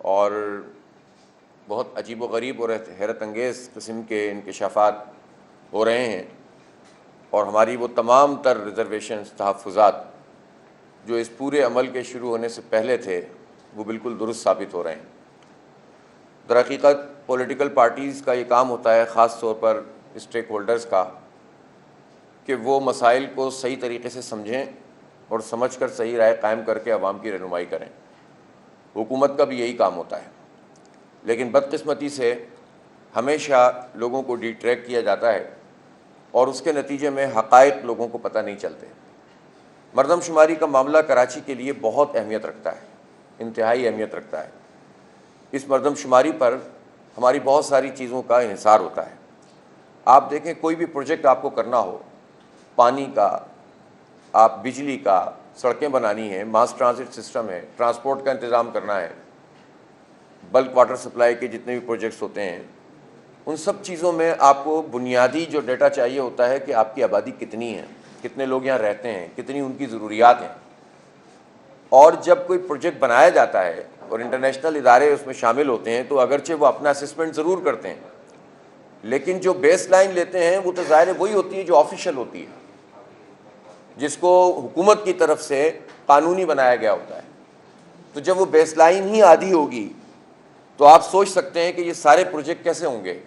اور بہت عجیب و غریب اور حیرت انگیز قسم کے انکشافات ہو رہے ہیں، اور ہماری وہ تمام تر ریزرویشنز، تحفظات جو اس پورے عمل کے شروع ہونے سے پہلے تھے وہ بالکل درست ثابت ہو رہے ہیں۔ در حقیقت پولیٹیکل پارٹیز کا یہ کام ہوتا ہے، خاص طور پر اسٹیک ہولڈرز کا، کہ وہ مسائل کو صحیح طریقے سے سمجھیں اور سمجھ کر صحیح رائے قائم کر کے عوام کی رہنمائی کریں۔ حکومت کا بھی یہی کام ہوتا ہے، لیکن بدقسمتی سے ہمیشہ لوگوں کو ڈی ٹریک کیا جاتا ہے اور اس کے نتیجے میں حقائق لوگوں کو پتہ نہیں چلتے۔ مردم شماری کا معاملہ کراچی کے لیے بہت اہمیت رکھتا ہے، انتہائی اہمیت رکھتا ہے۔ اس مردم شماری پر ہماری بہت ساری چیزوں کا انحصار ہوتا ہے۔ آپ دیکھیں، کوئی بھی پروجیکٹ آپ کو کرنا ہو، پانی کا، آپ بجلی کا، سڑکیں بنانی ہیں، ماس ٹرانزٹ سسٹم ہے، ٹرانسپورٹ کا انتظام کرنا ہے، بلک واٹر سپلائی کے جتنے بھی پروجیکٹس ہوتے ہیں، ان سب چیزوں میں آپ کو بنیادی جو ڈیٹا چاہیے ہوتا ہے کہ آپ کی آبادی کتنی ہے، کتنے لوگ یہاں رہتے ہیں، کتنی ان کی ضروریات ہیں۔ اور جب کوئی پروجیکٹ بنایا جاتا ہے اور انٹرنیشنل ادارے اس میں شامل ہوتے ہیں تو اگرچہ وہ اپنا اسسمنٹ ضرور کرتے ہیں، لیکن جو بیس لائن لیتے ہیں وہ تو ظاہر وہی ہوتی ہے جو آفیشیل ہوتی ہے، جس کو حکومت کی طرف سے قانونی بنایا گیا ہوتا ہے۔ تو جب وہ بیس لائن ہی آدھی ہوگی تو آپ سوچ سکتے ہیں کہ یہ سارے پروجیکٹ کیسے ہوں گے۔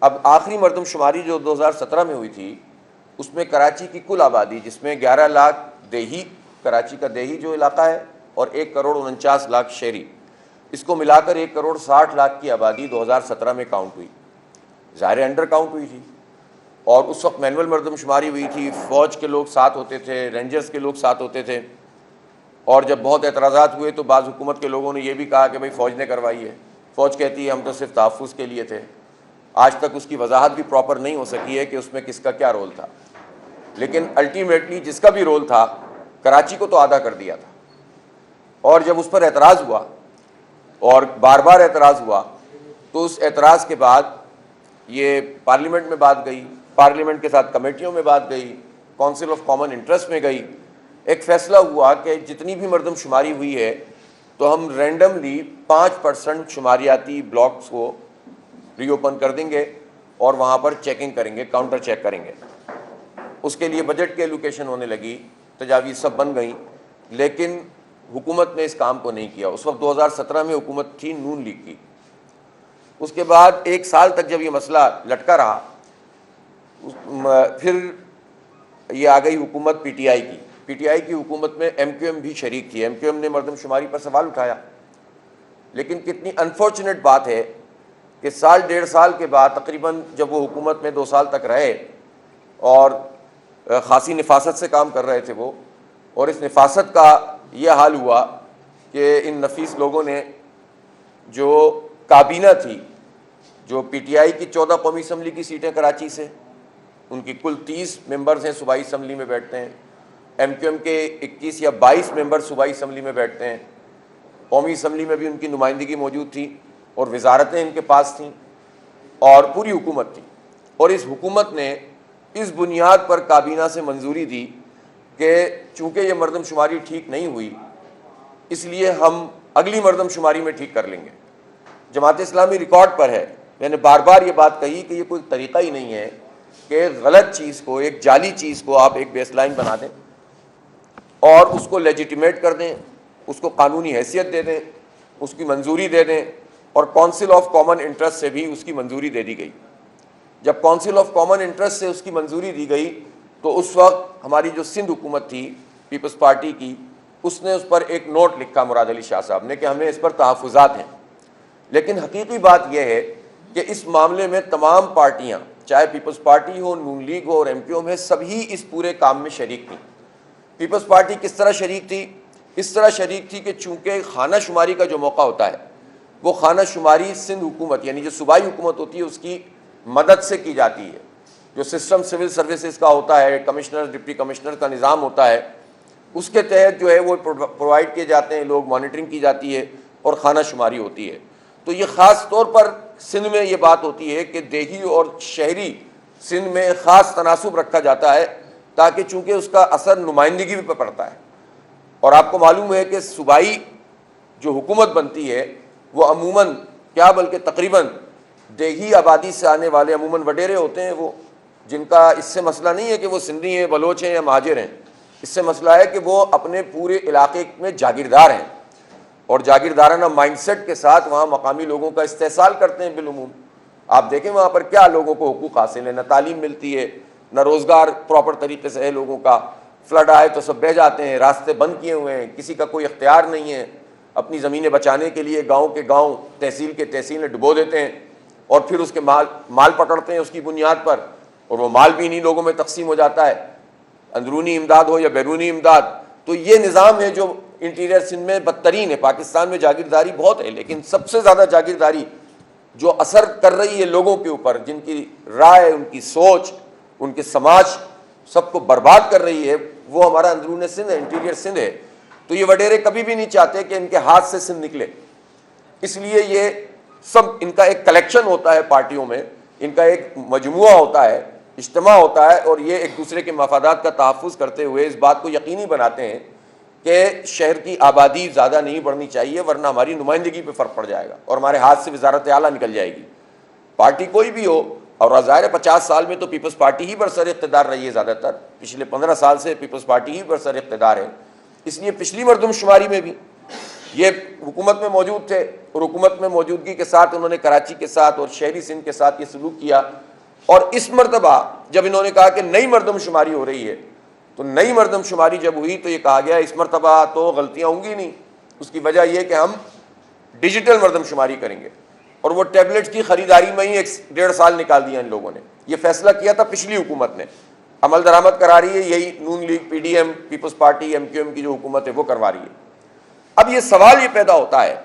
اب آخری مردم شماری جو 2017 میں ہوئی تھی، اس میں کراچی کی کل آبادی، جس میں 11 لاکھ دیہی، کراچی کا دیہی جو علاقہ ہے، اور 1 کروڑ 49 لاکھ شہری، اس کو ملا کر 1 کروڑ 60 لاکھ کی آبادی 2017 میں کاؤنٹ ہوئی۔ ظاہر انڈر کاؤنٹ ہوئی تھی، اور اس وقت مینول مردم شماری ہوئی تھی، فوج کے لوگ ساتھ ہوتے تھے، رینجرز کے لوگ ساتھ ہوتے تھے، اور جب بہت اعتراضات ہوئے تو بعض حکومت کے لوگوں نے یہ بھی کہا کہ بھئی فوج نے کروائی ہے۔ فوج کہتی ہے ہم تو صرف تحفظ کے لیے تھے۔ آج تک اس کی وضاحت بھی پراپر نہیں ہو سکی ہے کہ اس میں کس کا کیا رول تھا، لیکن الٹیمیٹلی جس کا بھی رول تھا، کراچی کو تو آدھا کر دیا تھا۔ اور جب اس پر اعتراض ہوا، اور بار بار اعتراض ہوا، تو اس اعتراض کے بعد یہ پارلیمنٹ میں بات گئی، پارلیمنٹ کے ساتھ کمیٹیوں میں بات گئی، کونسل آف کامن انٹرسٹ میں گئی، ایک فیصلہ ہوا کہ جتنی بھی مردم شماری ہوئی ہے تو ہم رینڈملی 5% شماریاتی بلاکس کو ری اوپن کر دیں گے اور وہاں پر چیکنگ کریں گے، کاؤنٹر چیک کریں گے۔ اس کے لیے بجٹ کی ایلوکیشن ہونے لگی، تجاویز سب بن گئیں، لیکن حکومت نے اس کام کو نہیں کیا۔ اس وقت 2017 میں حکومت تھی نون لیگ کی۔ اس کے بعد 1 سال تک جب یہ مسئلہ لٹکا رہا، پھر یہ آ گئی حکومت پی ٹی آئی کی۔ پی ٹی آئی کی حکومت میں ایم کیو ایم بھی شریک تھی۔ ایم کیو ایم نے مردم شماری پر سوال اٹھایا، لیکن کتنی انفارچونیٹ بات ہے کہ سال 1.5 سال کے بعد تقریباً جب وہ حکومت میں 2 سال تک رہے اور خاصی نفاست سے کام کر رہے تھے وہ، اور اس نفاست کا یہ حال ہوا کہ ان نفیس لوگوں نے جو کابینہ تھی، جو پی ٹی آئی کی 14 قومی اسمبلی کی سیٹیں کراچی سے، ان کی کل 30 ممبرز ہیں صوبائی اسمبلی میں بیٹھتے ہیں، ایم کیو ایم کے 21 یا 22 ممبر صوبائی اسمبلی میں بیٹھتے ہیں، قومی اسمبلی میں بھی ان کی نمائندگی موجود تھی، اور وزارتیں ان کے پاس تھیں، اور پوری حکومت تھی۔ اور اس حکومت نے اس بنیاد پر کابینہ سے منظوری دی کہ چونکہ یہ مردم شماری ٹھیک نہیں ہوئی، اس لیے ہم اگلی مردم شماری میں ٹھیک کر لیں گے۔ جماعت اسلامی ریکارڈ پر ہے، میں نے بار بار یہ بات کہی کہ یہ کوئی طریقہ ہی نہیں ہے کہ ایک غلط چیز کو، ایک جعلی چیز کو آپ ایک بیس لائن بنا دیں اور اس کو لیجیٹیمیٹ کر دیں، اس کو قانونی حیثیت دے دیں، اس کی منظوری دے دیں، اور کونسل آف کامن انٹرسٹ سے بھی اس کی منظوری دے دی گئی۔ جب کونسل آف کامن انٹرسٹ سے اس کی منظوری دی گئی تو اس وقت ہماری جو سندھ حکومت تھی پیپلز پارٹی کی، اس نے اس پر ایک نوٹ لکھا مراد علی شاہ صاحب نے کہ ہمیں اس پر تحفظات ہیں۔ لیکن حقیقی بات یہ ہے کہ اس معاملے میں تمام پارٹیاں، چاہے پیپلز پارٹی ہو، نون لیگ ہو اور ایم کیو ایم ہے، سبھی اس پورے کام میں شریک تھیں۔ پیپلز پارٹی کس طرح شریک تھی؟ اس طرح شریک تھی کہ چونکہ خانہ شماری کا جو موقع ہوتا ہے وہ خانہ شماری سندھ حکومت یعنی جو صوبائی حکومت ہوتی ہے اس کی مدد سے کی جاتی ہے۔ جو سسٹم سول سروسز کا ہوتا ہے، کمشنر ڈپٹی کمشنر کا نظام ہوتا ہے، اس کے تحت جو ہے وہ پرووائڈ کیے جاتے ہیں لوگ، مانیٹرنگ کی جاتی ہے اور خانہ شماری ہوتی ہے۔ تو یہ خاص طور پر سندھ میں یہ بات ہوتی ہے کہ دیہی اور شہری سندھ میں خاص تناسب رکھا جاتا ہے، تاکہ چونکہ اس کا اثر نمائندگی بھی پڑتا ہے۔ اور آپ کو معلوم ہے کہ صوبائی جو حکومت بنتی ہے وہ عموماً کیا بلکہ تقریباً دیہی آبادی سے آنے والے عموماً وڈیرے ہوتے ہیں، وہ جن کا اس سے مسئلہ نہیں ہے کہ وہ سندھی ہیں، بلوچ ہیں یا مہاجر ہیں، اس سے مسئلہ ہے کہ وہ اپنے پورے علاقے میں جاگیردار ہیں اور جاگیردارانہ مائنڈ سیٹ کے ساتھ وہاں مقامی لوگوں کا استحصال کرتے ہیں بالعموم۔ آپ دیکھیں وہاں پر کیا لوگوں کو حقوق حاصل ہیں، نہ تعلیم ملتی ہے، نہ روزگار پراپر طریقے سے ہے لوگوں کا، فلڈ آئے تو سب بہہ جاتے ہیں، راستے بند کیے ہوئے ہیں، کسی کا کوئی اختیار نہیں ہے، اپنی زمینیں بچانے کے لیے گاؤں کے گاؤں، تحصیل کے تحصیلیں ڈبو دیتے ہیں اور پھر اس کے مال پکڑتے ہیں اس کی بنیاد پر، اور وہ مال بھی انہی لوگوں میں تقسیم ہو جاتا ہے، اندرونی امداد ہو یا بیرونی امداد۔ تو یہ نظام ہے جو انٹیریئر سندھ میں بدترین ہے۔ پاکستان میں جاگیرداری بہت ہے، لیکن سب سے زیادہ جاگیرداری جو اثر کر رہی ہے لوگوں کے اوپر، جن کی رائے، ان کی سوچ، ان کے سماج سب کو برباد کر رہی ہے، وہ ہمارا اندرون سندھ ہے، انٹیریئر سندھ ہے۔ تو یہ وڈیرے کبھی بھی نہیں چاہتے کہ ان کے ہاتھ سے سندھ نکلے، اس لیے یہ سب ان کا ایک کلیکشن ہوتا ہے، پارٹیوں میں ان کا ایک مجموعہ ہوتا ہے، اجتماع ہوتا ہے، اور یہ ایک دوسرے کے مفادات کا تحفظ کرتے ہوئے اس بات کو یقینی بناتے ہیں کہ شہر کی آبادی زیادہ نہیں بڑھنی چاہیے، ورنہ ہماری نمائندگی پہ فرق پڑ جائے گا اور ہمارے ہاتھ سے وزارت اعلیٰ نکل جائے گی، پارٹی کوئی بھی ہو۔ اور ظاہر ہے 50 سال میں تو پیپلز پارٹی ہی برسر اقتدار رہی ہے، زیادہ تر پچھلے 15 سال سے پیپلز پارٹی ہی برسر اقتدار ہے، اس لیے پچھلی مردم شماری میں بھی یہ حکومت میں موجود تھے، اور حکومت میں موجودگی کے ساتھ انہوں نے کراچی کے ساتھ اور شہری سندھ کے ساتھ یہ سلوک کیا۔ اور اس مرتبہ جب انہوں نے کہا کہ نئی مردم شماری ہو رہی ہے، تو نئی مردم شماری جب ہوئی تو یہ کہا گیا اس مرتبہ تو غلطیاں ہوں گی نہیں، اس کی وجہ یہ کہ ہم ڈیجیٹل مردم شماری کریں گے، اور وہ ٹیبلٹس کی خریداری میں ہی 1.5 سال نکال دیا ان لوگوں نے۔ یہ فیصلہ کیا تھا پچھلی حکومت نے، عمل درآمد کرا رہی ہے یہی Noon League, P D M, Peoples Party, M Q M کی جو حکومت ہے وہ کروا رہی ہے۔ اب یہ سوال یہ پیدا ہوتا ہے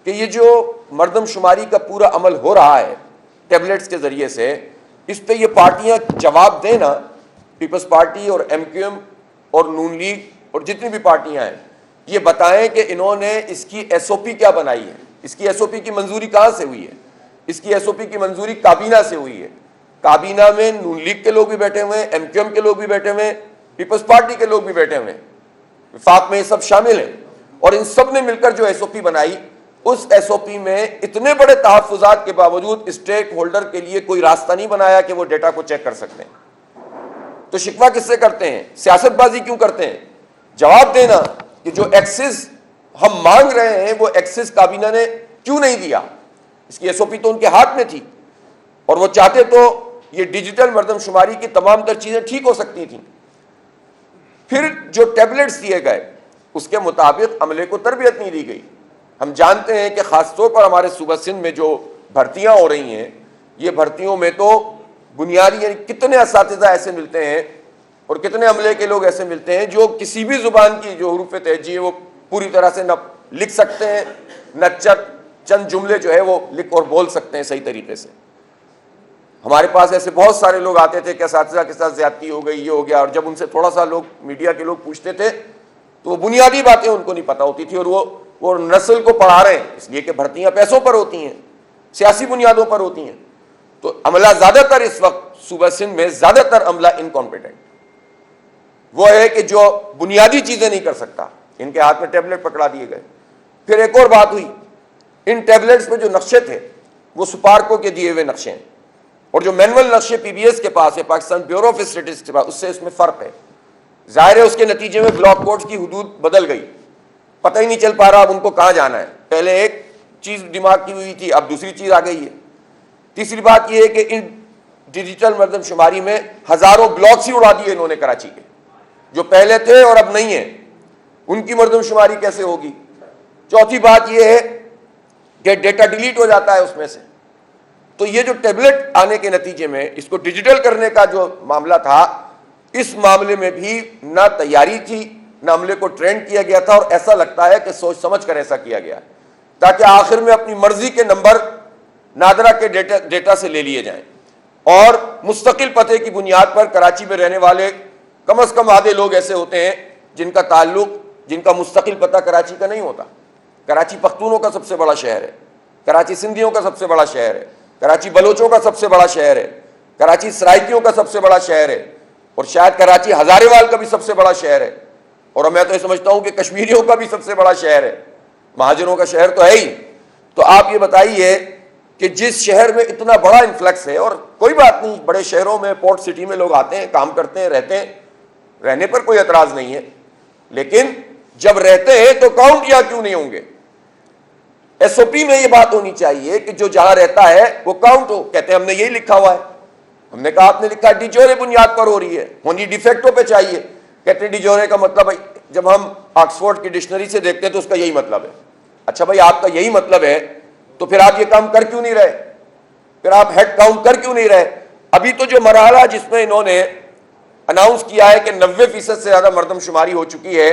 کہ یہ جو مردم شماری کا پورا عمل ہو رہا ہے ٹیبلٹس کے ذریعے سے، اس پہ یہ پارٹیاں جواب دیں نا، پیپلز پارٹی اور ایم کیو ایم اور نون لیگ اور جتنی بھی پارٹیاں ہیں، یہ بتائیں کہ انہوں نے اس کی ایس او پی کیا بنائی ہے، اس کی ایس او پی کی منظوری کہاں سے ہوئی ہے۔ اس کی ایس او پی کی منظوری کابینہ سے ہوئی ہے، کابینہ میں نون لیگ کے لوگ بھی بیٹھے ہوئے ہیں، ایم کیو ایم کے لوگ بھی بیٹھے ہوئے ہیں، پیپلز پارٹی کے لوگ بھی بیٹھے ہوئے ہیں، وفاق میں یہ سب شامل ہیں، اور ان سب نے مل کر جو ایس او پی بنائی، اس ایس او پی میں اتنے بڑے تحفظات کے باوجود اسٹیک ہولڈر کے لیے کوئی راستہ نہیں بنایا کہ وہ ڈیٹا کو چیک کر سکتے ہیں۔ تو شکوہ کس سے کرتے ہیں، سیاست بازی کیوں کرتے ہیں؟ جواب دینا کہ جو ایکسس ہم مانگ رہے ہیں وہ ایکسس کابینہ نے کیوں نہیں دیا، اس کی ایس او پی تو ان کے ہاتھ میں تھی، اور وہ چاہتے تو یہ ڈیجیٹل مردم شماری کی تمام تر چیزیں ٹھیک ہو سکتی تھیں۔ پھر جو ٹیبلٹس دیے گئے اس کے مطابق عملے کو تربیت نہیں دی گئی۔ ہم جانتے ہیں کہ خاص طور پر ہمارے صوبہ سندھ میں جو بھرتیاں ہو رہی ہیں، یہ بھرتیوں میں تو بنیادی یعنی کتنے اساتذہ ایسے ملتے ہیں اور کتنے عملے کے لوگ ایسے ملتے ہیں جو کسی بھی زبان کی جو حروف تہجی ہے وہ پوری طرح سے نہ لکھ سکتے ہیں، نہ چند جملے جو ہے وہ لکھ اور بول سکتے ہیں صحیح طریقے سے۔ ہمارے پاس ایسے بہت سارے لوگ آتے تھے کہ اساتذہ کے ساتھ زیادتی ہو گئی، یہ ہو گیا، اور جب ان سے تھوڑا سا لوگ میڈیا کے لوگ پوچھتے تھے تو وہ بنیادی باتیں ان کو نہیں پتہ ہوتی تھی، اور وہ نسل کو پڑھا رہے ہیں، اس لیے کہ بھرتیاں پیسوں پر ہوتی ہیں، سیاسی بنیادوں پر ہوتی ہیں۔ تو عملہ زیادہ تر اس وقت صوبہ سندھ میں زیادہ تر عملہ انکمپیٹنٹ وہ ہے کہ جو بنیادی چیزیں نہیں کر سکتا، ان کے ہاتھ میں ٹیبلٹ پکڑا دیے گئے۔ پھر ایک اور بات ہوئی، ان ٹیبلٹس میں جو نقشے تھے وہ سپارکو کے دیے ہوئے نقشے ہیں، اور جو مینول نقشے پی بی ایس کے پاس ہے، پاکستان بیورو آف اسٹیٹسٹکس کے پاس، اس سے اس میں فرق ہے۔ ظاہر ہے اس کے نتیجے میں بلاک کوڈز کی حدود بدل گئی، پتہ ہی نہیں چل پا رہا اب ان کو کہاں جانا ہے۔ پہلے ایک چیز دماغ کی ہوئی تھی، اب دوسری چیز آ گئی ہے۔ تیسری بات یہ ہے کہ ان ڈیجیٹل مردم شماری میں ہزاروں بلاکس ہی اڑا دیے انہوں نے کراچی کے، جو پہلے تھے اور اب نہیں ہیں، ان کی مردم شماری کیسے ہوگی؟ چوتھی بات یہ ہے کہ ڈیٹا ڈیلیٹ ہو جاتا ہے اس میں سے۔ تو یہ جو ٹیبلٹ آنے کے نتیجے میں اس کو ڈیجیٹل کرنے کا جو معاملہ تھا، اس معاملے میں بھی نہ تیاری تھی، نہ عملے کو ٹرینڈ کیا گیا تھا، اور ایسا لگتا ہے کہ سوچ سمجھ کر ایسا کیا گیا تاکہ آخر میں اپنی مرضی کے نمبر نادرا کے ڈیٹا سے لے لیے جائیں، اور مستقل پتے کی بنیاد پر کراچی میں رہنے والے کم از کم آدھے لوگ ایسے ہوتے ہیں جن کا تعلق، جن کا مستقل پتہ کراچی کا نہیں ہوتا۔ کراچی پختونوں کا سب سے بڑا شہر ہے، کراچی سندھیوں کا سب سے بڑا شہر ہے، کراچی بلوچوں کا سب سے بڑا شہر ہے، کراچی سرائکیوں کا سب سے بڑا شہر ہے، اور شاید کراچی ہزارے وال کا بھی سب سے بڑا شہر ہے، اور میں تو یہ سمجھتا ہوں کہ کشمیریوں کا بھی سب سے بڑا شہر ہے، مہاجروں کا شہر تو ہے ہی۔ تو آپ یہ بتائیے کہ جس شہر میں اتنا بڑا انفلکس ہے، اور کوئی بات نہیں، بڑے شہروں میں پورٹ سٹی میں لوگ آتے ہیں، کام کرتے ہیں، رہتے ہیں، رہنے پر کوئی اعتراض نہیں ہے، لیکن جب رہتے ہیں تو کاؤنٹ یہاں کیوں نہیں ہوں گے؟ ایس او پی میں یہ بات ہونی چاہیے کہ جو جہاں رہتا ہے وہ کاؤنٹ ہو. کہتے ہیں ہم نے یہی لکھا ہوا ہے. ہم نے کہا آپ نے لکھا ڈی جورے بنیاد پر ہو رہی ہے، ہونی ڈیفیکٹو پہ چاہیے. کہتے ہیں ڈی جورے کا مطلب ہے، جب ہم آکسفورڈ کی ڈکشنری سے دیکھتے ہیں تو اس کا یہی مطلب ہے. اچھا بھائی آپ کا یہی مطلب ہے تو پھر آپ یہ کام کر کیوں نہیں رہے؟ پھر آپ ہیڈ کاؤنٹ کر کیوں نہیں رہے؟ ابھی تو جو مرحلہ جس میں انہوں نے اناؤنس کیا ہے کہ 90% سے زیادہ مردم شماری ہو چکی ہے،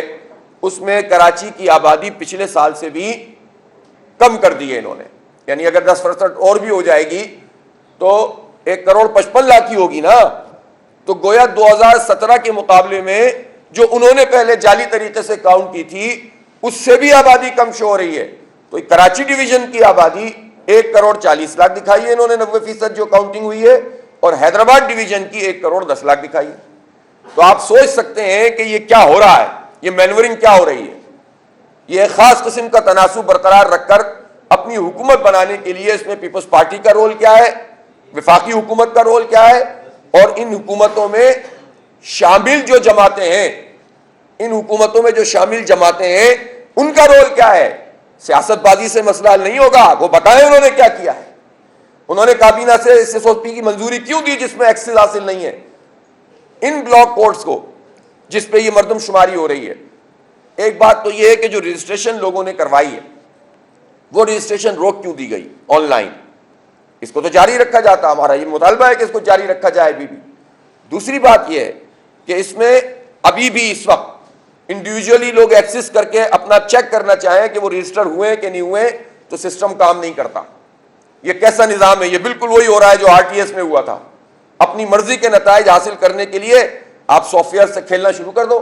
اس میں کراچی کی آبادی پچھلے سال سے بھی کم کر دی ہے انہوں نے. یعنی اگر 10% اور بھی ہو جائے گی تو 1,55,00,000 کی ہوگی نا. تو گویا 2017 کے مقابلے میں جو انہوں نے پہلے جعلی طریقے سے کاؤنٹ کی تھی اس سے بھی آبادی کم شو ہو رہی ہے. تو کراچی ڈویژن کی آبادی 1,40,00,000 دکھائی ہے انہوں نے 90% جو کاؤنٹنگ ہوئی ہے، اور حیدرآباد ڈویژن کی 1,10,00,000 دکھائی ہے. تو آپ سوچ سکتے ہیں کہ یہ کیا ہو رہا ہے، یہ مینورنگ کیا ہو رہی ہے. یہ ایک خاص قسم کا تناسب برقرار رکھ کر اپنی حکومت بنانے کے لیے اس میں پیپلز پارٹی کا رول کیا ہے، وفاقی حکومت کا رول کیا ہے، اور ان حکومتوں میں شامل جو جماعتیں ہیں، ان حکومتوں میں جو شامل جماعتیں ہیں ان کا رول کیا ہے. سیاست بازی سے مسئلہ حل نہیں ہوگا. وہ بتائیں انہوں نے کیا کیا ہے. انہوں نے کابینہ سے اس ایس او پی کی منظوری کیوں دی جس میں ایکسس حاصل نہیں ہے. ان بلاک کوڈز کو جس پہ یہ مردم شماری ہو رہی ہے، ایک بات تو یہ ہے کہ جو رجسٹریشن لوگوں نے کروائی ہے وہ رجسٹریشن روک کیوں دی گئی آن لائن؟ اس کو تو جاری رکھا جاتا. ہمارا یہ مطالبہ ہے کہ اس کو جاری رکھا جائے ابھی بھی. دوسری بات یہ ہے کہ اس میں ابھی بھی اس وقت انڈیویجولی لوگ ایکسس کر کے اپنا چیک کرنا چاہیں کہ وہ رجسٹر ہوئے کہ نہیں ہوئے تو سسٹم کام نہیں کرتا. یہ کیسا نظام ہے؟ یہ بالکل وہی ہو رہا ہے جو آر ٹی ایس میں ہوا تھا. اپنی مرضی کے نتائج حاصل کرنے کے لیے آپ سافٹ ویئر سے کھیلنا شروع کر دو.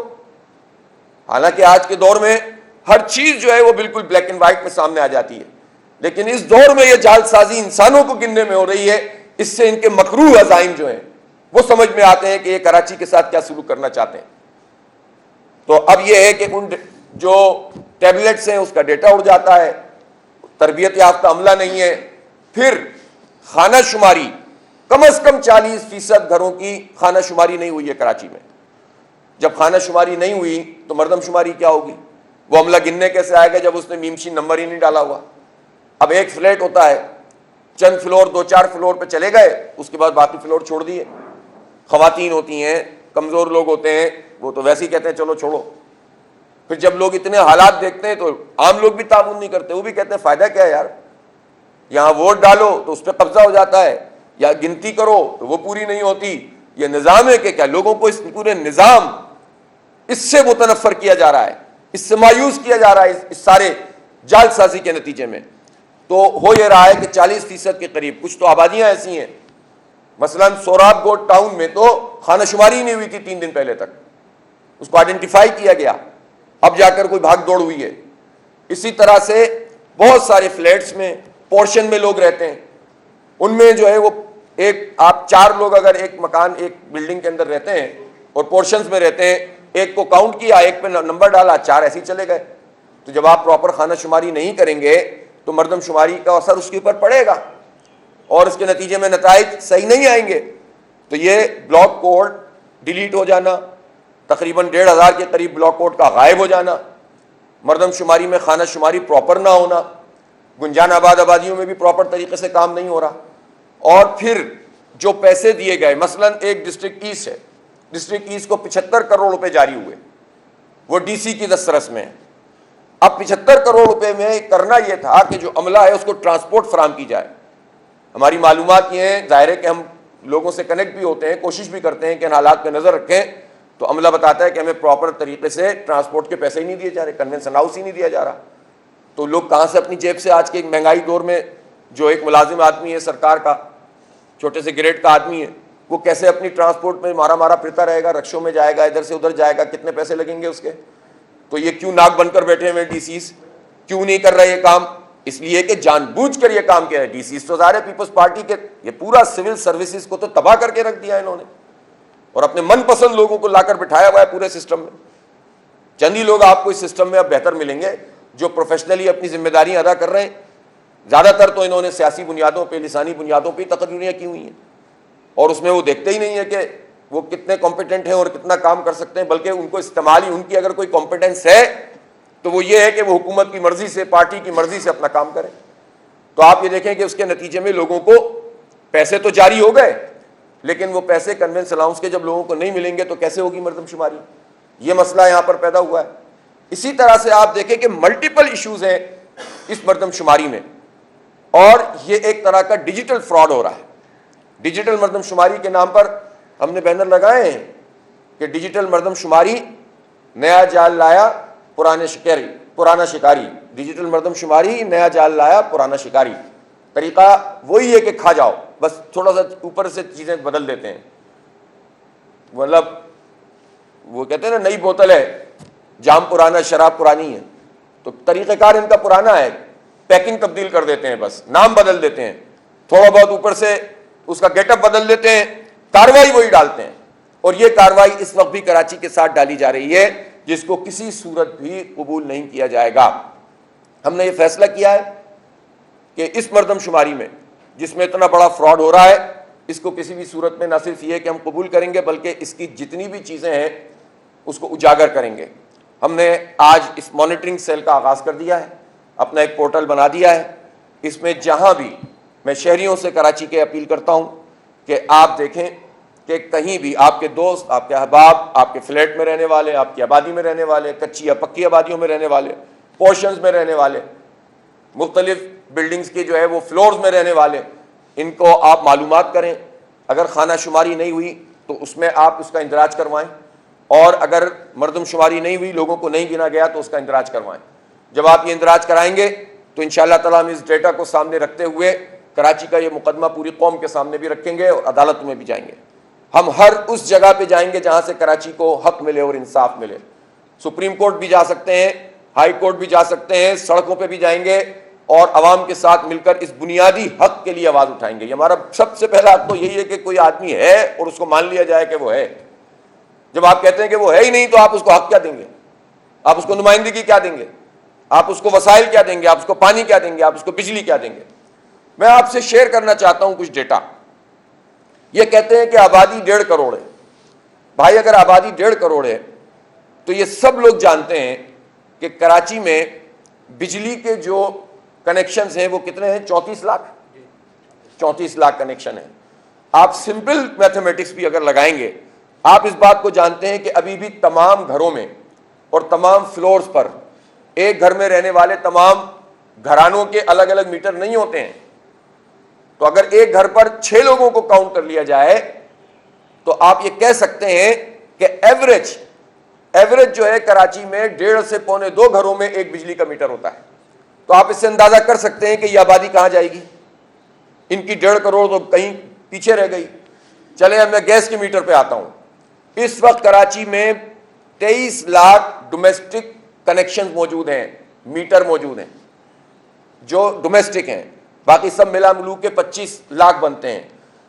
حالانکہ آج کے دور میں ہر چیز جو ہے وہ بالکل بلیک اینڈ وائٹ میں سامنے آ جاتی ہے، لیکن اس دور میں یہ جعل سازی انسانوں کو گننے میں ہو رہی ہے. اس سے ان کے مکروہ عزائم جو ہیں وہ سمجھ میں آتے ہیں کہ یہ کراچی کے ساتھ کیا سلوک کرنا چاہتے ہیں. تو اب یہ ہے کہ ان جو ٹیبلٹس ہیں اس کا ڈیٹا اڑ جاتا ہے، تربیت یافتہ عملہ نہیں ہے. پھر خانہ شماری، کم از کم 40% گھروں کی خانہ شماری نہیں ہوئی ہے کراچی میں. جب خانہ شماری نہیں ہوئی تو مردم شماری کیا ہوگی؟ وہ عملہ گننے کیسے آئے گا جب اس نے میمشین نمبر ہی نہیں ڈالا ہوا؟ اب ایک فلیٹ ہوتا ہے، چند فلور 2-4 فلور پہ چلے گئے، اس کے بعد باقی فلور چھوڑ دیے. خواتین ہوتی ہیں، کمزور لوگ ہوتے ہیں، وہ تو ویسے ہی کہتے ہیں چلو چھوڑو. پھر جب لوگ اتنے حالات دیکھتے ہیں تو عام لوگ بھی تعاون نہیں کرتے. وہ بھی کہتے ہیں فائدہ کیا ہے یار، یہاں ووٹ ڈالو تو اس پہ قبضہ ہو جاتا ہے، یا گنتی کرو تو وہ پوری نہیں ہوتی. یہ نظام ہے کہ کیا لوگوں کو اس پورے نظام اس سے متنفر کیا جا رہا ہے، اس سے مایوس کیا جا رہا ہے اس سارے جعل سازی کے نتیجے میں. تو ہو یہ رہا ہے کہ 40% کے قریب کچھ تو آبادیاں ایسی ہیں، مثلا سوراب گوٹ ٹاؤن میں تو خانہ شماری نہیں ہوئی تھی 3 دن پہلے تک. اس کو آئیڈینٹیفائی کیا گیا، اب جا کر کوئی بھاگ دوڑ ہوئی ہے. اسی طرح سے بہت سارے فلیٹس میں پورشن میں لوگ رہتے ہیں، ان میں جو ہے وہ آپ 4 لوگ اگر ایک مکان ایک بلڈنگ کے اندر رہتے ہیں اور پورشنز میں رہتے ہیں، ایک کو کاؤنٹ کیا، ایک پہ نمبر ڈالا، 4 ایسے ہی چلے گئے. تو جب آپ پراپر خانہ شماری نہیں کریں گے تو مردم شماری کا اثر اس کے اوپر پڑے گا اور اس کے نتیجے میں نتائج صحیح نہیں آئیں گے. تو یہ بلاک کوڈ ڈیلیٹ ہو جانا، تقریباً 1,500 کے قریب بلاک کوڈ کا غائب ہو جانا، مردم شماری میں خانہ شماری پراپر نہ ہونا، گنجان آباد آبادیوں میں بھی پراپر طریقے سے کام نہیں ہو رہا. اور پھر جو پیسے دیے گئے، مثلا ایک ڈسٹرکٹ ایسٹ ہے، ڈسٹرکٹ ایسٹ کو 75 کروڑ روپے جاری ہوئے، وہ ڈی سی کی دسترس میں ہے. اب 75 کروڑ روپے میں کرنا یہ تھا کہ جو عملہ ہے اس کو ٹرانسپورٹ فراہم کی جائے. ہماری معلومات یہ ہیں، ظاہر ہے کہ ہم لوگوں سے کنیکٹ بھی ہوتے ہیں، کوشش بھی کرتے ہیں کہ ان حالات پہ نظر رکھیں. تو عملہ بتاتا ہے کہ ہمیں پراپر طریقے سے ٹرانسپورٹ کے پیسے ہی نہیں دیے جا رہے، کنونشن ہاؤس ہی نہیں دیا جا رہا. تو لوگ کہاں سے اپنی جیب سے آج کے ایک مہنگائی دور میں جو ایک ملازم آدمی ہے سرکار کا، چھوٹے سے گریڈ کا آدمی ہے، وہ کیسے اپنی ٹرانسپورٹ میں مارا پھرتا رہے گا، رکشوں میں جائے گا، ادھر سے ادھر جائے گا، کتنے پیسے لگیں گے اس کے؟ تو یہ کیوں ناک بن کر بیٹھے ہوئے ڈی سیز، کیوں نہیں کر رہے یہ کام؟ اس لیے کہ جان بوجھ کر یہ کام کیا ہے. ڈی سیز تو ظاہر ہے پیپلز پارٹی کے، یہ پورا سول سروسز کو تو تباہ کر کے رکھ دیا انہوں نے، اور اپنے من پسند لوگوں کو لا کر بٹھایا ہوا ہے پورے سسٹم میں. چند ہی لوگ آپ کو اس سسٹم میں اب بہتر ملیں گے جو پروفیشنلی اپنی ذمہ داریاں ادا کر رہے ہیں. زیادہ تر تو انہوں نے سیاسی بنیادوں پہ، لسانی بنیادوں پہ تقریریاں کی ہوئی ہیں، اور اس میں وہ دیکھتے ہی نہیں ہے کہ وہ کتنے کمپیٹنٹ ہیں اور کتنا کام کر سکتے ہیں، بلکہ ان کو استعمال ہی، ان کی اگر کوئی کمپیٹنس ہے تو وہ یہ ہے کہ وہ حکومت کی مرضی سے، پارٹی کی مرضی سے اپنا کام کریں۔ تو آپ یہ دیکھیں کہ اس کے نتیجے میں لوگوں کو پیسے تو جاری ہو گئے، لیکن وہ پیسے کنوینس الاؤنس کے جب لوگوں کو نہیں ملیں گے تو کیسے ہوگی مردم شماری؟ یہ مسئلہ یہاں پر پیدا ہوا ہے۔ اسی طرح سے آپ دیکھیں کہ ملٹیپل ایشوز ہیں اس مردم شماری میں، اور یہ ایک طرح کا ڈیجیٹل فراڈ ہو رہا ہے۔ ڈیجیٹل مردم شماری کے نام پر ہم نے بینر لگائے ہیں کہ ڈیجیٹل مردم شماری نیا جال لایا پرانا شکاری، ڈیجیٹل مردم شماری نیا جال لایا پرانا شکاری۔ طریقہ وہی ہے کہ کھا جاؤ، بس تھوڑا سا اوپر سے چیزیں بدل دیتے ہیں۔ مطلب وہ کہتے ہیں نا، نئی بوتل ہے، جام پرانا، شراب پرانی ہے، تو طریقہ کار ان کا پرانا ہے، پیکنگ تبدیل کر دیتے ہیں، بس نام بدل دیتے ہیں، تھوڑا بہت اوپر سے اس کا گیٹ اپ بدل دیتے ہیں، کاروائی وہی ڈالتے ہیں۔ اور یہ کاروائی اس وقت بھی کراچی کے ساتھ ڈالی جا رہی ہے، جس کو کسی صورت بھی قبول نہیں کیا جائے گا۔ ہم نے یہ فیصلہ کیا ہے کہ اس مردم شماری میں، جس میں اتنا بڑا فراڈ ہو رہا ہے، اس کو کسی بھی صورت میں نہ صرف یہ کہ ہم قبول کریں گے، بلکہ اس کی جتنی بھی چیزیں ہیں اس کو اجاگر کریں گے۔ ہم نے آج اس مانیٹرنگ سیل کا آغاز کر دیا ہے، اپنا ایک پورٹل بنا دیا ہے۔ اس میں جہاں بھی میں شہریوں سے کراچی کے اپیل کرتا ہوں کہ آپ دیکھیں کہ کہیں بھی آپ کے دوست، آپ کے احباب، آپ کے فلیٹ میں رہنے والے، آپ کی آبادی میں رہنے والے، کچی یا پکی آبادیوں میں رہنے والے، پورشنز میں رہنے والے، مختلف بلڈنگز کی جو ہے وہ فلورز میں رہنے والے، ان کو آپ معلومات کریں۔ اگر خانہ شماری نہیں ہوئی تو اس میں آپ اس کا اندراج کروائیں، اور اگر مردم شماری نہیں ہوئی، لوگوں کو نہیں گنا گیا، تو اس کا اندراج کروائیں۔ جب آپ یہ اندراج کرائیں گے تو انشاءاللہ تعالیٰ ہم اس ڈیٹا کو سامنے رکھتے ہوئے کراچی کا یہ مقدمہ پوری قوم کے سامنے بھی رکھیں گے اور عدالت میں بھی جائیں گے۔ ہم ہر اس جگہ پہ جائیں گے جہاں سے کراچی کو حق ملے اور انصاف ملے۔ سپریم کورٹ بھی جا سکتے ہیں، ہائی کورٹ بھی جا سکتے ہیں، سڑکوں پہ بھی جائیں گے اور عوام کے ساتھ مل کر اس بنیادی حق کے لیے آواز اٹھائیں گے۔ یہ ہمارا سب سے پہلا حق تو یہی ہے کہ کوئی آدمی ہے اور اس کو مان لیا جائے کہ وہ ہے۔ جب آپ کہتے ہیں کہ وہ ہے ہی نہیں تو آپ اس کو حق کیا دیں گے؟ آپ اس کو نمائندگی کیا دیں گے؟ آپ اس کو وسائل کیا دیں گے؟ آپ اس کو پانی کیا دیں گے؟ آپ اس کو بجلی کیا دیں گے؟ میں آپ سے شیئر کرنا چاہتا ہوں کچھ ڈیٹا۔ یہ کہتے ہیں کہ آبادی 1.5 کروڑ ہے۔ بھائی اگر آبادی 1.5 کروڑ ہے تو یہ سب لوگ جانتے ہیں کہ کراچی میں بجلی کے جو کنیکشنز ہیں وہ کتنے ہیں؟ 34 لاکھ 34 لاکھ کنیکشن ہیں۔ آپ سمپل میتھمیٹکس بھی اگر لگائیں گے، آپ اس بات کو جانتے ہیں کہ ابھی بھی تمام گھروں میں اور تمام فلورز پر ایک گھر میں رہنے والے تمام گھرانوں کے الگ الگ میٹر نہیں ہوتے ہیں۔ تو اگر ایک گھر پر 6 لوگوں کو کاؤنٹ کر لیا جائے تو آپ یہ کہہ سکتے ہیں کہ ایوریج جو ہے کراچی میں 1.5 سے 1.25 گھروں میں ایک بجلی کا میٹر ہوتا ہے۔ تو آپ اس سے اندازہ کر سکتے ہیں کہ یہ آبادی کہاں جائے گی۔ ان کی 1.5 کروڑ تو کہیں پیچھے رہ گئی۔ چلے میں گیس کے میٹر پہ آتا ہوں۔ اس وقت کراچی میں 23 لاکھ ڈومیسٹک کنیکشن موجود ہیں، میٹر موجود ہیں جو ڈومیسٹک ہیں، باقی سب ملا ملو کے 25 لاکھ بنتے ہیں۔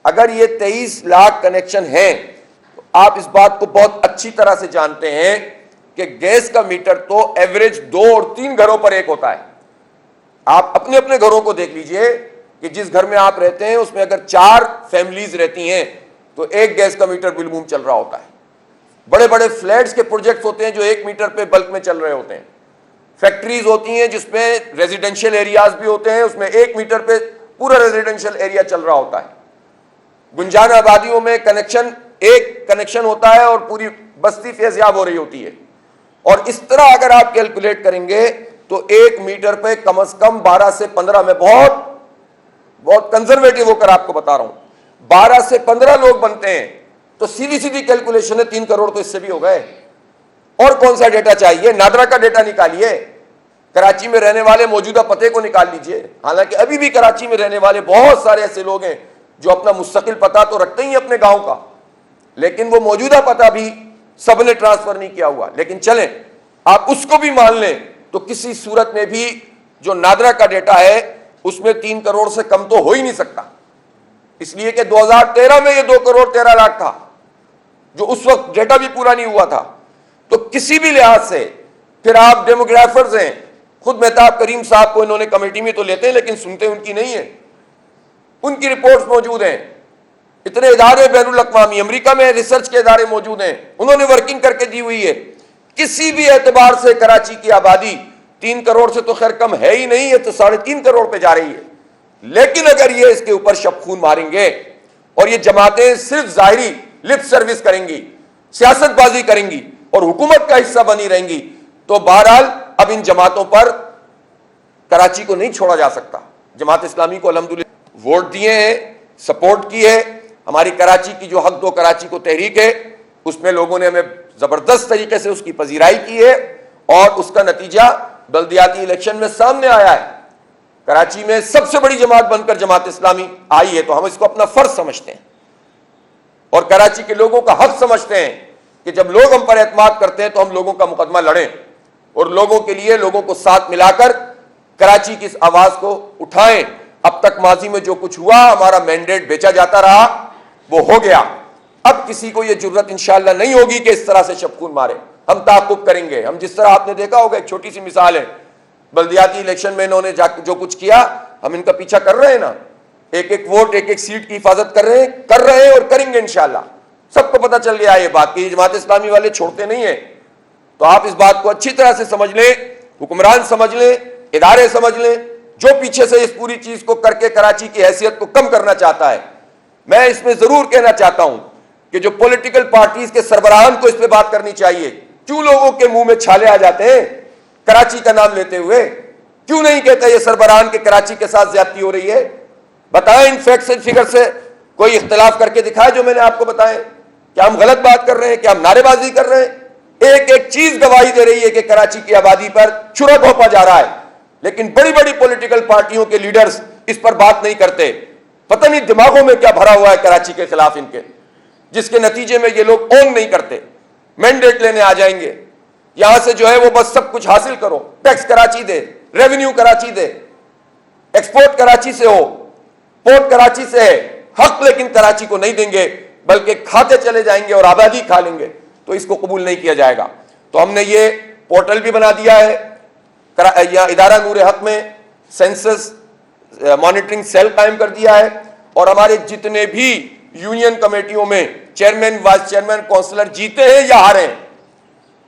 اگر یہ 23 لاکھ کنیکشن ہیں تو آپ اس بات کو بہت اچھی طرح سے جانتے ہیں کہ گیس کا میٹر تو ایوریج 2 اور 3 گھروں پر ایک ہوتا ہے۔ آپ اپنے اپنے گھروں کو دیکھ لیجئے کہ جس گھر میں آپ رہتے ہیں اس میں اگر 4 فیملیز رہتی ہیں تو ایک گیس کا میٹر بالعموم چل رہا ہوتا ہے۔ بڑے بڑے فلیٹس کے پروجیکٹس ہوتے ہیں جو 1 میٹر پہ بلک میں چل رہے ہوتے ہیں۔ فیکٹریز ہوتی ہیں جس میں ریزیڈینشیل ایریاز بھی ہوتے ہیں، اس میں 1 میٹر پہ پورا ریزیڈینشیل ایریا چل رہا ہوتا ہے۔ گنجان آبادیوں میں ایک کنیکشن ہوتا ہے اور پوری بستی فیضیاب ہو رہی ہوتی ہے۔ اور اس طرح اگر آپ کیلکولیٹ کریں گے تو 1 میٹر پہ کم از کم 12 سے 15، میں بہت کنزرویٹو ہو کر آپ کو بتا رہا ہوں، 12 سے 15 لوگ بنتے ہیں۔ تو سیدھی کیلکولیشن ہے 3 کروڑ تو اس سے بھی ہو گئے۔ اور کون سا ڈیٹا چاہیے؟ نادرا کا ڈیٹا نکالیے، کراچی میں رہنے والے موجودہ پتے کو نکال لیجئے۔ حالانکہ ابھی بھی کراچی میں رہنے والے بہت سارے ایسے لوگ ہیں جو اپنا مستقل پتہ تو رکھتے ہی اپنے گاؤں کا، لیکن وہ موجودہ پتہ بھی سب نے ٹرانسفر نہیں کیا ہوا۔ لیکن چلیں آپ اس کو بھی مان لیں تو کسی صورت میں بھی جو نادرا کا ڈیٹا ہے اس میں 3 کروڑ سے کم تو ہو ہی نہیں سکتا، اس لیے کہ 2013 میں یہ 2 کروڑ 13 لاکھ تھا، جو اس وقت ڈیٹا بھی پورا نہیں ہوا تھا۔ تو کسی بھی لحاظ سے پھر آپ ڈیموگرافرز ہیں، خود مہتاب کریم صاحب کو انہوں نے کمیٹی میں تو لیتے ہیں لیکن سنتے ان کی نہیں ہیں. ان کی رپورٹس موجود ہیں. اتنے ادارے بین الاقوامی امریکہ میں ریسرچ کے ادارے موجود ہیں, انہوں نے ورکنگ کر کے دی ہوئی ہے. کسی بھی اعتبار سے کراچی کی آبادی 3 کروڑ سے تو خیر کم ہے ہی نہیں ہے, تو 3.5 کروڑ پہ جا رہی ہے. لیکن اگر یہ اس کے اوپر شب خون ماریں گے اور یہ جماعتیں صرف ظاہری لپ سروس کریں گی, سیاست بازی کریں گی اور حکومت کا حصہ بنی رہیں گی, تو بہرحال اب ان جماعتوں پر کراچی کو نہیں چھوڑا جا سکتا. جماعت اسلامی کو الحمدللہ ووٹ دیے ہیں, سپورٹ کی ہے. ہماری کراچی کی جو حق دو کراچی کو تحریک ہے, اس میں لوگوں نے ہمیں زبردست طریقے سے اس کی پذیرائی کی ہے اور اس کا نتیجہ بلدیاتی الیکشن میں سامنے آیا ہے. کراچی میں سب سے بڑی جماعت بن کر جماعت اسلامی آئی ہے, تو ہم اس کو اپنا فرض سمجھتے ہیں اور کراچی کے لوگوں کا حق سمجھتے ہیں کہ جب لوگ ہم پر اعتماد کرتے ہیں تو ہم لوگوں کا مقدمہ لڑیں اور لوگوں کے لیے لوگوں کو ساتھ ملا کر کراچی کی اس آواز کو اٹھائیں. اب تک ماضی میں جو کچھ ہوا, ہمارا مینڈیٹ بیچا جاتا رہا, وہ ہو گیا. اب کسی کو یہ جرت انشاءاللہ نہیں ہوگی کہ اس طرح سے شب خون مارے. ہم تعاقب کریں گے. ہم جس طرح آپ نے دیکھا ہوگا, ایک چھوٹی سی مثال ہے, بلدیاتی الیکشن میں انہوں نے جو کچھ کیا, ہم ان کا پیچھا کر رہے ہیں نا. ایک ایک ووٹ, ایک ایک سیٹ کی حفاظت کر رہے ہیں اور کریں گے انشاءاللہ. سب کو پتہ چل گیا یہ بات کہ جماعت اسلامی والے چھوڑتے نہیں ہیں. تو آپ اس بات کو اچھی طرح سے سمجھ لیں, حکمران سمجھ لیں, ادارے سمجھ لیں, جو پیچھے سے اس پوری چیز کو کر کے کراچی کی حیثیت کو کم کرنا چاہتا ہے. میں اس میں ضرور کہنا چاہتا ہوں کہ جو پولیٹیکل پارٹیز کے سربراہان کو اس پہ بات کرنی چاہیے. کیوں لوگوں کے منہ میں چھالے آ جاتے ہیں کراچی کا نام لیتے ہوئے؟ کیوں نہیں کہتے یہ سربراہان کے کراچی کے ساتھ زیادتی ہو رہی ہے؟ بتائیں, ان فیکٹس اینڈ فگر سے کوئی اختلاف کر کے دکھائے جو میں نے آپ کو بتائے. کیا ہم غلط بات کر رہے ہیں؟ کیا ہم نعرے بازی کر رہے ہیں؟ ایک ایک چیز گواہی دے رہی ہے کہ کراچی کی آبادی پر چھرا گھونپا جا رہا ہے, لیکن بڑی بڑی پولیٹیکل پارٹیوں کے لیڈرز اس پر بات نہیں کرتے. پتہ نہیں دماغوں میں کیا بھرا ہوا ہے کراچی کے خلاف ان کے, جس کے نتیجے میں یہ لوگ اون نہیں کرتے. مینڈیٹ لینے آ جائیں گے, یہاں سے جو ہے وہ بس سب کچھ حاصل کرو, ٹیکس کراچی دے, ریونیو کراچی دے, ایکسپورٹ کراچی سے ہو, پورٹ کراچی سے ہے, حق لیکن کراچی کو نہیں دیں گے بلکہ کھاتے چلے جائیں گے اور آبادی کھا لیں گے. تو اس کو قبول نہیں کیا جائے گا. تو ہم نے یہ پورٹل بھی بنا دیا ہے, یا ادارہ نور حق میں سینسس مانیٹرنگ سیل قائم کر دیا ہے, اور ہمارے جتنے بھی یونین کمیٹیوں میں چیئرمین, وائس چیئرمین, کونسلر جیتے ہیں یا ہارے ہیں,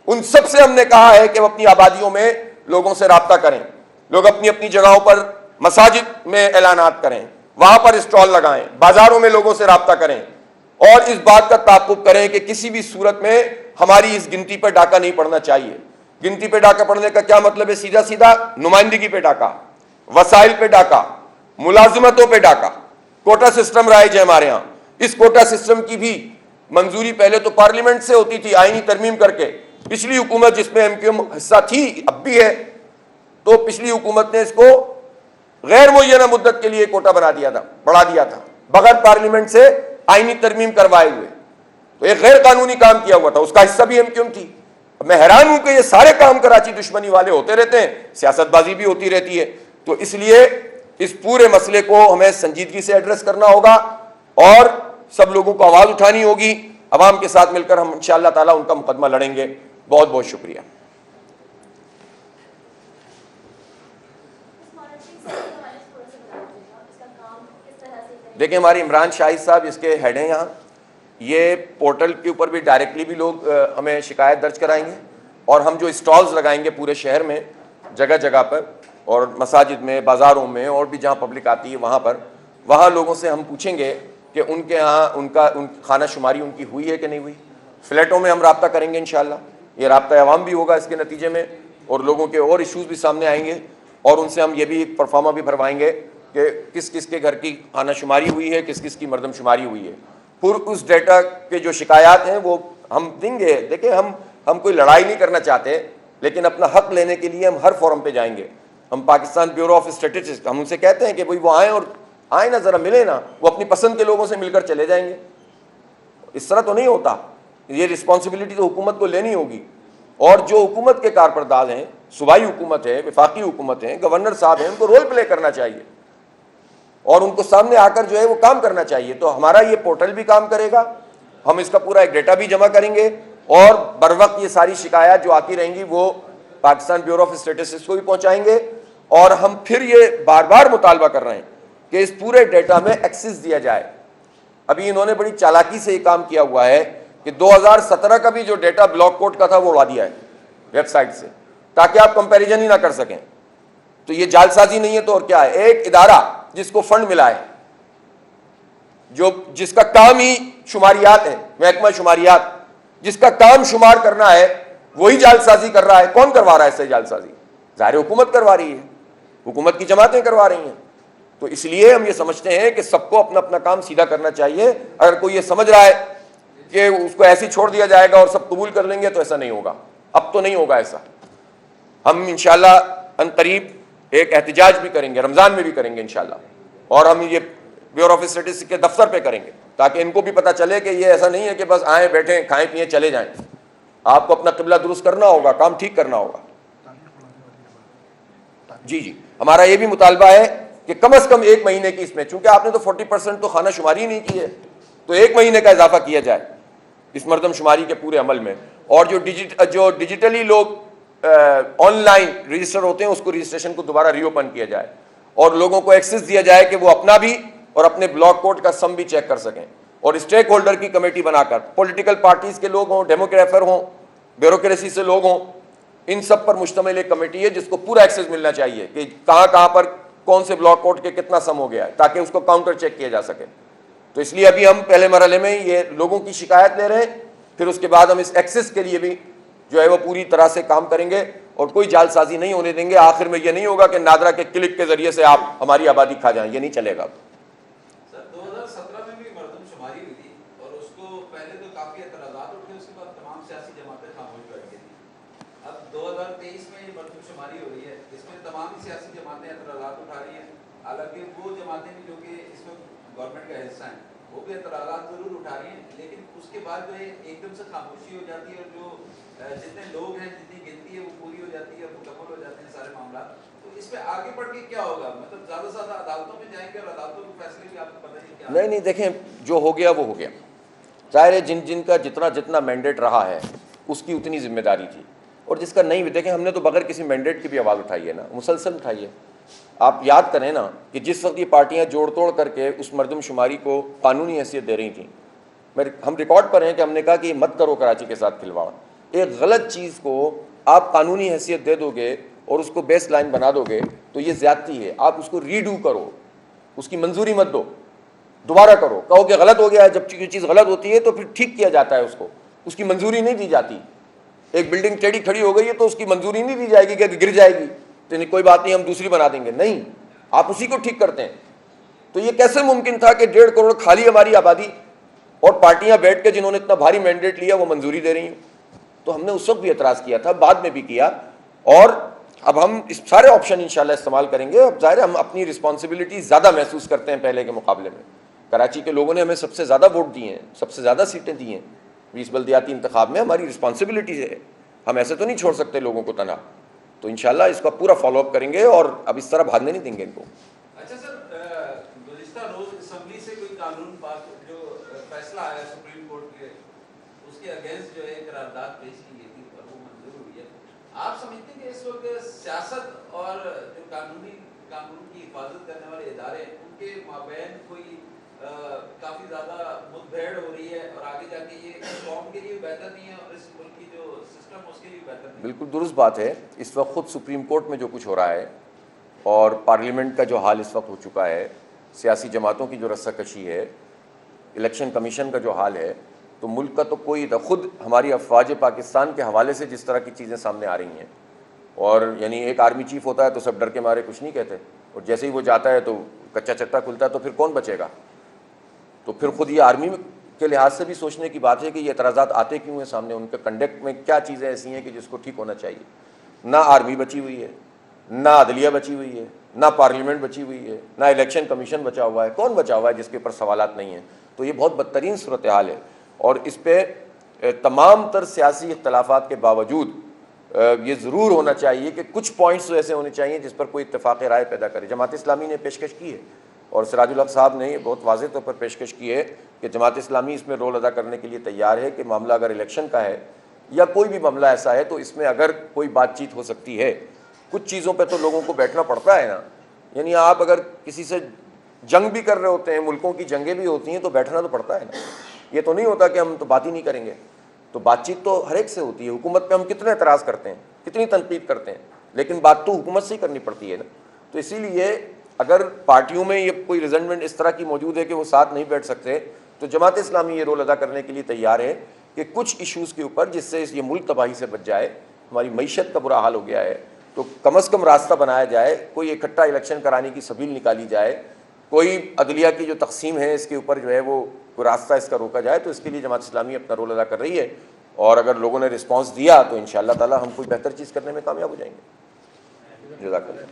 ان سب سے ہم نے کہا ہے کہ وہ اپنی آبادیوں میں لوگوں سے رابطہ کریں. لوگ اپنی اپنی جگہوں پر مساجد میں اعلانات کریں, وہاں پر اسٹال لگائیں, بازاروں میں لوگوں سے رابطہ کریں, اور اس بات کا تعاقب کریں کہ کسی بھی صورت میں ہماری اس گنتی پر ڈاکہ نہیں پڑنا چاہیے. گنتی پہ ڈاکہ پڑنے کا کیا مطلب ہے؟ سیدھا سیدھا نمائندگی پہ ڈاکہ, وسائل پہ ڈاکہ, ملازمتوں پہ ڈاکہ. کوٹا سسٹم رائج ہے ہمارے ہاں. اس کوٹا سسٹم کی بھی منظوری پہلے تو پارلیمنٹ سے ہوتی تھی آئینی ترمیم کر کے. پچھلی حکومت جس میں ایم کیو ایم حصہ تھی, اب بھی ہے, تو پچھلی حکومت نے اس کو غیر معینہ مدت کے لیے کوٹا بنا دیا تھا, بڑھا دیا تھا, بغیر پارلیمنٹ سے آئینی ترمیم کروائے ہوئے. تو ایک غیر قانونی کام کیا ہوا تھا, اس کا حصہ بھی ایم کیو ایم تھی. میں حیران ہوں کہ یہ سارے کام کراچی دشمنی والے ہوتے رہتے ہیں, سیاست بازی بھی ہوتی رہتی ہے. تو اس لیے اس پورے مسئلے کو ہمیں سنجیدگی سے ایڈریس کرنا ہوگا اور سب لوگوں کو آواز اٹھانی ہوگی. عوام کے ساتھ مل کر ہم انشاءاللہ تعالیٰ ان کا مقدمہ لڑیں گے. بہت بہت شکریہ. دیکھیں, ہماری عمران شاہد صاحب اس کے ہیڈ ہیں یہاں. یہ پورٹل کے اوپر بھی ڈائریکٹلی بھی لوگ ہمیں شکایت درج کرائیں گے, اور ہم جو اسٹالز لگائیں گے پورے شہر میں جگہ جگہ پر, اور مساجد میں, بازاروں میں, اور بھی جہاں پبلک آتی ہے وہاں پر, وہاں لوگوں سے ہم پوچھیں گے کہ ان کے ہاں ان کھانہ شماری ان کی ہوئی ہے کہ نہیں ہوئی. فلیٹوں میں ہم رابطہ کریں گے انشاءاللہ. یہ رابطہ عوام بھی ہوگا اس کے نتیجے میں, اور لوگوں کے اور ایشوز بھی سامنے آئیں گے, اور ان سے ہم یہ بھی پرفارما بھی بھروائیں گے کہ کس کس کے گھر کی خانہ شماری ہوئی ہے, کس کس کی مردم شماری ہوئی ہے. پھر اس ڈیٹا کے جو شکایات ہیں وہ ہم دیں گے. دیکھیں, ہم کوئی لڑائی نہیں کرنا چاہتے, لیکن اپنا حق لینے کے لیے ہم ہر فورم پہ جائیں گے. ہم پاکستان بیورو آف اسٹیٹسٹکس, ہم ان سے کہتے ہیں کہ بھائی وہ آئیں نا, ذرا ملیں نا. وہ اپنی پسند کے لوگوں سے مل کر چلے جائیں گے. اس طرح تو نہیں ہوتا. یہ رسپانسبلٹی تو حکومت کو لینی ہوگی, اور جو حکومت کے کارپرداز ہیں, صوبائی حکومت ہے, وفاقی حکومت ہیں, گورنر صاحب ہیں, ان کو رول پلے کرنا چاہیے اور ان کو سامنے آ کر جو ہے وہ کام کرنا چاہیے. تو ہمارا یہ پورٹل بھی کام کرے گا, ہم اس کا پورا ایک ڈیٹا بھی جمع کریں گے, اور بر وقت یہ ساری شکایات جو آتی رہیں گی وہ پاکستان بیورو آف اسٹیٹسٹکس کو بھی پہنچائیں گے، اور ہم پھر یہ بار بار مطالبہ کر رہے ہیں کہ اس پورے ڈیٹا میں ایکسس دیا جائے۔ ابھی انہوں نے بڑی چالاکی سے یہ کام کیا ہوا ہے کہ 2017 کا بھی جو ڈیٹا بلاک کوٹ کا تھا وہ اڑا دیا ہے ویب سائٹ سے، تاکہ آپ کمپیریزن ہی نہ کر سکیں۔ تو یہ جعل سازی نہیں ہے تو اور کیا ہے؟ ایک ادارہ جس کو فنڈ ملا ہے، جس کا کام ہی شماریات ہے، محکمہ شماریات، جس کا کام شمار کرنا ہے، وہی جعل سازی کر رہا ہے۔ کون کروا رہا ہے اس سے جعل سازی؟ ظاہر حکومت کروا رہی ہے، حکومت کی جماعتیں کروا رہی ہیں۔ تو اس لیے ہم یہ سمجھتے ہیں کہ سب کو اپنا اپنا کام سیدھا کرنا چاہیے۔ اگر کوئی یہ سمجھ رہا ہے کہ اس کو ایسے چھوڑ دیا جائے گا اور سب قبول کر لیں گے، تو ایسا نہیں ہوگا، اب تو نہیں ہوگا ایسا۔ ہم انشاءاللہ عنقریب ایک احتجاج بھی کریں گے، رمضان میں بھی کریں گے انشاءاللہ، اور ہم یہ بیورو آف اسٹیٹسٹکس کے دفتر پہ کریں گے، تاکہ ان کو بھی پتہ چلے کہ یہ ایسا نہیں ہے کہ بس آئیں بیٹھیں کھائیں پیئیں چلے جائیں۔ آپ کو اپنا قبلہ درست کرنا ہوگا، کام ٹھیک کرنا ہوگا۔ جی ہمارا یہ بھی مطالبہ ہے کہ کم از کم 1 مہینے کی اس میں، چونکہ آپ نے تو 40% تو خانہ شماری ہی نہیں کی ہے، تو 1 مہینے کا اضافہ کیا جائے اس مردم شماری کے پورے عمل میں۔ اور جو ڈیجیٹلی لوگ آن لائن رجسٹر ہوتے ہیں، اس کو رجسٹریشن کو دوبارہ ری اوپن کیا جائے، اور لوگوں کو ایکسس دیا جائے کہ وہ اپنا بھی اور اپنے بلاک کوڈ کا سم بھی چیک کر سکیں، اور اسٹیک ہولڈر کی کمیٹی بنا کر پولیٹیکل پارٹیز کے لوگ ہوں، ڈیموکریفر ہوں، بیوروکریسی سے لوگ ہوں، ان سب پر مشتمل ایک کمیٹی ہے جس کو پورا ایکسس ملنا چاہیے کہ کہاں کہاں پر کون سے بلاک کوڈ کے کتنا سم ہو گیا ہے، تاکہ اس کو کاؤنٹر چیک کیا جا سکے۔ تو اس لیے ابھی ہم پہلے مرحلے میں یہ لوگوں کی شکایت لے رہے ہیں، پھر اس کے بعد ہم اس ایکسس کے لیے بھی جو ہے وہ پوری طرح سے کام کریں گے، اور کوئی جعل سازی نہیں ہونے دیں گے۔ آخر میں یہ نہیں ہوگا کہ نادرا کے کلک کے ذریعے سے آپ ہماری آبادی کھا جائیں، یہ نہیں چلے گا۔ سر 2017 میں بھی مردم شماری ہوئی تھی، اور اس کو پہلے تو کافی اعتراضات اٹھے، اس کے بعد تمام سیاسی جماعتیں خاموش بیٹھ گئی تھیں۔ اب 2023 میں یہ مردم شماری ہو رہی ہے، اس میں تمام سیاسی جماعتیں اعتراضات اٹھا رہی ہیں، حالانکہ وہ جماعتیں بھی جو کہ اس میں گورنمنٹ کا حصہ ہیں وہ بھی اعتراضات ضرور اٹھا رہی ہیں، لیکن اس کے بعد جو ہے ایک دم سے خاموشی ہو جاتی ہے، اور جو جتنے لوگ ہیں، جتنی گنتی ہے وہ پوری ہو جاتی ہے، مکمل ہو جاتے ہیں سارے معاملات۔ تو اس پہ آگے بڑھ کے کیا ہوگا؟ مطلب زیادہ سے زیادہ عدالتوں میں جائیں گے، اور عدالتوں کے فیصلے بھی آپ کو پتہ ہی کیا؟ نہیں دیکھیں، جو ہو گیا وہ ہو گیا۔ ظاہر ہے جن کا جتنا مینڈیٹ رہا ہے اس کی اتنی ذمہ داری تھی، اور جس کا نہیں بھی، دیکھیں ہم نے تو بغیر کسی مینڈیٹ کی بھی آواز اٹھائی ہے نا، مسلسل اٹھائی ہے۔ آپ یاد کریں نا کہ جس وقت یہ پارٹیاں جوڑ توڑ کر کے اس مردم شماری کو قانونی حیثیت دے رہی تھیں، ہم ریکارڈ پر ہیں کہ ہم نے کہا کہ یہ مت کرو کراچی کے ساتھ کھلواڑ۔ ایک غلط چیز کو آپ قانونی حیثیت دے دو گے اور اس کو بیس لائن بنا دو گے تو یہ زیادتی ہے۔ آپ اس کو ریڈو کرو، اس کی منظوری مت دو، دوبارہ کرو، کہو کہ غلط ہو گیا ہے۔ جب کوئی چیز غلط ہوتی ہے تو پھر ٹھیک کیا جاتا ہے، اس کی منظوری نہیں دی جاتی۔ ایک بلڈنگ ٹیڑھی کھڑی ہو گئی ہے تو اس کی منظوری نہیں دی جائے گی کہ گر جائے گی تو نہیں، کوئی بات نہیں، ہم دوسری بنا دیں گے، نہیں، آپ اسی کو ٹھیک کرتے ہیں۔ تو یہ کیسے ممکن تھا کہ 1.5 کروڑ خالی ہماری آبادی اور پارٹیاں بیٹھ کے جنہوں نے اتنا بھاری مینڈیٹ لیا وہ منظوری دے رہی ہیں؟ تو ہم نے اس وقت بھی اعتراض کیا تھا، بعد میں بھی کیا، اور اب ہم اس سارے آپشن انشاءاللہ استعمال کریں گے۔ اب ظاہر ہے ہم اپنی رسپانسبلٹی زیادہ محسوس کرتے ہیں پہلے کے مقابلے میں۔ کراچی کے لوگوں نے ہمیں سب سے زیادہ ووٹ دیے ہیں، سب سے زیادہ سیٹیں دی ہیں 20 بلدیاتی انتخاب میں، ہماری رسپانسبلٹی ہے، ہم ایسے تو نہیں چھوڑ سکتے لوگوں کو تنہا۔ تو انشاءاللہ اس کا پورا فالو اپ کریں گے، اور اب اس طرح بھاگنے نہیں دیں گے ان کو۔ اچھا سر، گزشتہ روز اسمبلی سے کوئی قانون پاس جو فیصلہ آیا سپریم کورٹ کے، اس کے اگینسٹ جو ہے قرارداد پیش کی گئی تھی اور وہ منظور ہوئی ہے، آپ سمجھتے ہیں کہ اس وقت سیاست اور جو قانون کی حفاظت کرنے والے ادارے ہیں ان کے مابین کوئی کافی زیادہ مدبھیڑ ہو رہی ہے، اور آگے جا کے یہ قوم کے لیے بہتر نہیں ہے اور اس ملک کی جو سسٹم اس کے لیے بہتر نہیں ہے؟ بالکل درست بات ہے۔ اس وقت خود سپریم کورٹ میں جو کچھ ہو رہا ہے اور پارلیمنٹ کا جو حال اس وقت ہو چکا ہے، سیاسی جماعتوں کی جو رسہ کشی ہے، الیکشن کمیشن کا جو حال ہے، تو ملک کا تو کوئی خود ہماری افواج پاکستان کے حوالے سے جس طرح کی چیزیں سامنے آ رہی ہیں، اور یعنی ایک آرمی چیف ہوتا ہے تو سب ڈر کے مارے کچھ نہیں کہتے، اور جیسے ہی وہ جاتا ہے تو کچا چٹا کھلتا ہے، تو پھر کون بچے گا؟ تو پھر خود یہ آرمی کے لحاظ سے بھی سوچنے کی بات ہے کہ یہ اعتراضات آتے کیوں ہیں سامنے، ان کے کنڈکٹ میں کیا چیزیں ایسی ہیں کہ جس کو ٹھیک ہونا چاہیے۔ نہ آرمی بچی ہوئی ہے، نہ عدلیہ بچی ہوئی ہے، نہ پارلیمنٹ بچی ہوئی ہے، نہ الیکشن کمیشن بچا ہوا ہے۔ کون بچا ہوا ہے جس کے اوپر سوالات نہیں ہیں؟ تو یہ بہت بدترین صورتحال ہے، اور اس پہ تمام تر سیاسی اختلافات کے باوجود یہ ضرور ہونا چاہیے کہ کچھ پوائنٹس ایسے ہونے چاہیے جس پر کوئی اتفاق رائے پیدا کرے۔ جماعت اسلامی نے پیشکش کی ہے، اور سراج الحق صاحب نے بہت واضح طور پر پیشکش کی ہے کہ جماعت اسلامی اس میں رول ادا کرنے کے لیے تیار ہے کہ معاملہ اگر الیکشن کا ہے یا کوئی بھی معاملہ ایسا ہے تو اس میں اگر کوئی بات چیت ہو سکتی ہے، کچھ چیزوں پہ تو لوگوں کو بیٹھنا پڑتا ہے نا. یعنی آپ اگر کسی سے جنگ بھی کر رہے ہوتے ہیں، ملکوں کی جنگیں بھی ہوتی ہیں، تو بیٹھنا تو پڑتا ہے نا. یہ تو نہیں ہوتا کہ ہم تو بات ہی نہیں کریں گے. تو بات چیت تو ہر ایک سے ہوتی ہے. حکومت پہ ہم کتنے اعتراض کرتے ہیں، کتنی تنقید کرتے ہیں، لیکن بات تو حکومت سے ہی کرنی پڑتی ہے نا. تو اسی لیے اگر پارٹیوں میں یہ کوئی ریزنٹمنٹ اس طرح کی موجود ہے کہ وہ ساتھ نہیں بیٹھ سکتے، تو جماعت اسلامی یہ رول ادا کرنے کے لیے تیار ہے کہ کچھ ایشوز کے اوپر جس سے یہ ملک تباہی سے بچ جائے، ہماری معیشت کا برا حال ہو گیا ہے، تو کم از کم راستہ بنایا جائے، کوئی اکٹھا الیکشن کرانے کی سبیل نکالی جائے، کوئی عدلیہ کی جو تقسیم ہے اس کے اوپر جو ہے وہ کوئی راستہ اس کا روکا جائے. تو اس کے لیے جماعت اسلامی اپنا رول ادا کر رہی ہے، اور اگر لوگوں نے رسپانس دیا تو انشاءاللہ تعالی ہم کوئی بہتر چیز کرنے میں کامیاب ہو جائیں گے. جزاک اللہ.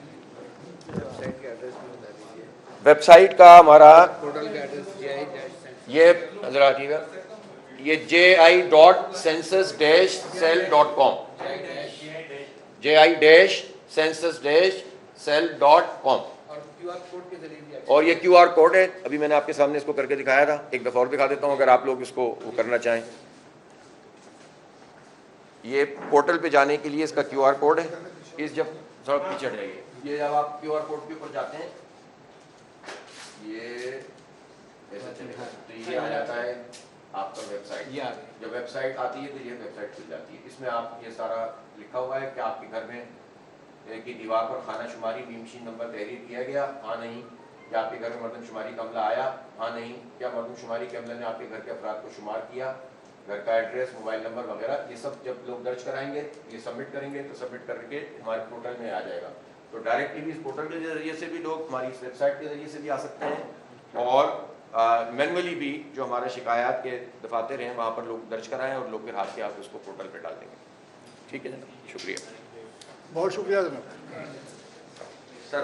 ویب سائٹ کا ہمارا یہ ذرا آئیے گا، یہ ji.census-cell.com ji-census-cell.com. اور یہ QR کوڈ ہے، ابھی میں نے آپ کے سامنے اس کو کر کے دکھایا تھا، ایک دفعہ اور دکھا دیتا ہوں اگر آپ لوگ اس کو وہ کرنا چاہیں. یہ پورٹل پہ جانے کے لیے اس کا QR کوڈ ہے. اس جب تھوڑا پیچھے جائیے، یہ جب آپ QR کوڈ کے اوپر جاتے ہیں یہ ایسا چلے گا تو یہ آ جاتا ہے آپ کا ویب سائٹ. جب ویب سائٹ آتی ہے تو یہ ویب سائٹ کھل جاتی ہے. اس میں آپ یہ سارا لکھا ہوا ہے کہ آپ کے گھر میں کی دیوار پر خانہ شماری مشین نمبر تحریر کیا گیا، ہاں نہیں. کیا آپ کے گھر میں مردم شماری کا عملہ آیا، ہاں نہیں. کیا مردم شماری کے عملے نے آپ کے گھر کے افراد کو شمار کیا، گھر کا ایڈریس، موبائل نمبر وغیرہ. یہ سب جب لوگ درج کرائیں گے، یہ سبمٹ کریں گے تو سبمٹ کر کے ہمارے پورٹل میں آ جائے گا. تو ڈائریکٹلی بھی اس پورٹل کے ذریعے سے بھی لوگ ہماری اس ویب سائٹ کے ذریعے سے بھی آ سکتے ہیں، اور مینولی بھی جو ہمارے شکایات کے دفاتر ہیں وہاں پر لوگ درج کرائیں اور لوگ پھر ہاتھ کے ہاتھ اس کو پورٹل پہ ڈال دیں گے. ٹھیک ہے جناب، شکریہ. بہت شکریہ جناب سر.